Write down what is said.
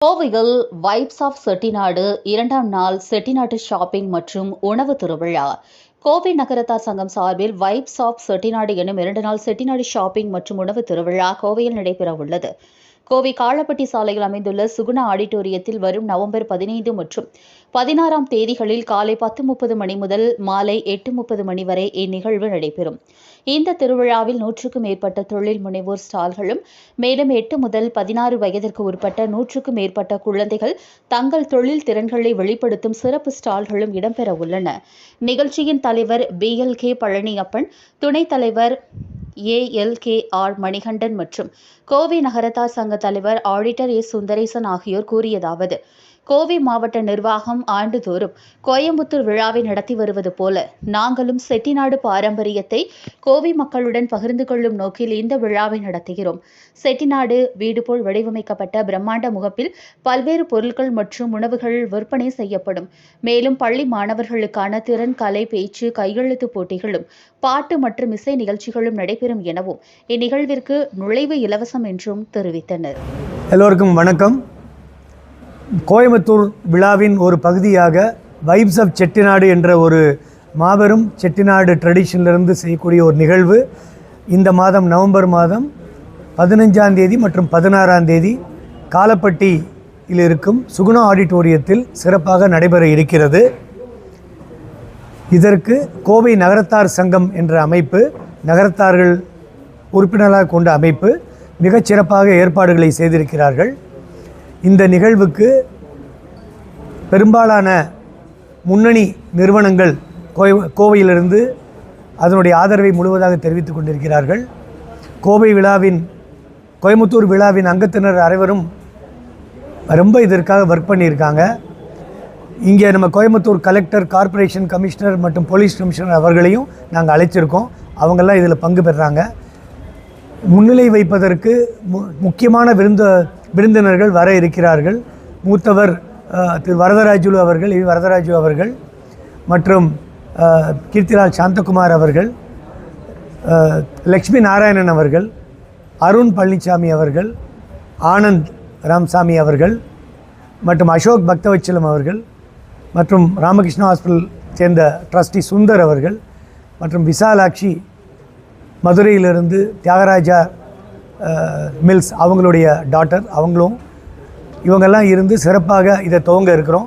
கோவையில் vibes of Chettinad 2ஆம் நாள் செட்டிநாடு ஷாப்பிங் மற்றும் உணவு திருவிழா. கோவை நகரத்தார் சங்கம் சார்பில் வைப்ஸ் ஆஃப் செட்டிநாடு எனும் 2 நாள் செட்டிநாடு ஷாப்பிங் மற்றும் உணவு திருவிழா கோவையில் நடைபெறவுள்ளது. கோவை காளப்பட்டி சாலையில் அமைந்துள்ள சுகுணா ஆடிட்டோரியத்தில் வரும் நவம்பர் 15 மற்றும் 16ஆம் தேதிகளில் காலை 10:30 மணி முதல் மாலை 8:30 மணி வரை இந்நிகழ்வு நடைபெறும். இந்த திருவிழாவில் 100க்கும் மேற்பட்ட தொழில் முனைவோர் ஸ்டால்களும், மேலும் 8 முதல் 16 வயதிற்கு உட்பட்ட 100க்கும் மேற்பட்ட குழந்தைகள் தங்கள் தொழில் திறன்களை வெளிப்படுத்தும் சிறப்பு ஸ்டால்களும் இடம்பெற உள்ளன. நிகழ்ச்சியின் தலைவர் BLK பழனியப்பன், துணைத் தலைவர் ALKR மணிகண்டன் மற்றும் கோவை நகரத்தார் சங்க தலைவர் ஆடிட்டர் சுந்தரேசன் ஆகியோர் கூறியதாவது: கோவை மாவட்ட நிர்வாகம் ஆண்டுதோறும் கோயம்புத்தூர் விழாவை நடத்தி வருவது போல நாங்களும் செட்டிநாடு பாரம்பரியத்தை கோவை மக்களுடன் பகிர்ந்து கொள்ளும் நோக்கில் இந்த விழாவை நடத்துகிறோம். செட்டிநாடு வீடு போல் வடிவமைக்கப்பட்ட பிரம்மாண்ட முகப்பில் பல்வேறு பொருட்கள் மற்றும் உணவுகள் விற்பனை செய்யப்படும். மேலும் பள்ளி மாணவர்களுக்கான திறன், கலை, பேச்சு, கையெழுத்து போட்டிகளும், பாட்டு மற்றும் இசை நிகழ்ச்சிகளும் நடைபெறும் எனவும் இந்நிகழ்விற்கு நுழைவு இலவசம் என்றும் தெரிவித்தனர். எல்லோருக்கும் வணக்கம். கோயம்புத்தூர் விழாவின் ஒரு பகுதியாக வைப்ஸ் ஆஃப் செட்டிநாடு என்ற ஒரு மாபெரும் செட்டிநாடு ட்ரெடிஷனிலிருந்து செய்யக்கூடிய ஒரு நிகழ்வு இந்த மாதம் நவம்பர் மாதம் 15ஆம் தேதி மற்றும் 16ஆம் தேதி காளப்பட்டியில் இருக்கும் சுகுணா ஆடிட்டோரியத்தில் சிறப்பாக நடைபெற இருக்கிறது. இதற்கு கோவை நகரத்தார் சங்கம் என்ற அமைப்பு, நகரத்தார்கள் உறுப்பினராக கொண்ட அமைப்பு மிகச் சிறப்பாக ஏற்பாடுகளை செய்திருக்கிறார்கள். இந்த நிகழ்வுக்கு பெரும்பாலான முன்னணி நிறுவனங்கள் கோவையிலிருந்து அதனுடைய ஆதரவை முழுவதாக தெரிவித்துக் கொண்டிருக்கிறார்கள். கோயம்புத்தூர் விழாவின் அங்கத்தினர் அனைவரும் ரொம்ப இதற்காக ஒர்க் பண்ணியிருக்காங்க. இங்கே நம்ம கோயம்புத்தூர் கலெக்டர், கார்ப்பரேஷன் கமிஷனர் மற்றும் போலீஸ் கமிஷனர் அவர்களையும் நாங்கள் அழைச்சிருக்கோம். அவங்கெல்லாம் இதில் பங்கு பெறுறாங்க. முன்னிலை வைப்பதற்கு முக்கியமான விருந்தினர்கள் வர இருக்கிறார்கள். மூத்தவர் திரு வரதராஜு அவர்கள் மற்றும் கீர்த்திலால் சாந்தகுமார் அவர்கள், லக்ஷ்மி நாராயணன் அவர்கள், அருண் பழனிசாமி அவர்கள், ஆனந்த் ராமசாமி அவர்கள் மற்றும் அசோக் பக்தவச்சலம் அவர்கள் மற்றும் ராமகிருஷ்ணா ஹாஸ்பிட்டல் சேர்ந்த ட்ரஸ்டி சுந்தர் அவர்கள் மற்றும் விசாலாட்சி மதுரையிலிருந்து தியாகராஜா மில்ஸ் அவங்களுடைய டாட்டர், இவங்கெல்லாம் இருந்து சிறப்பாக இதை துவங்க இருக்கிறோம்.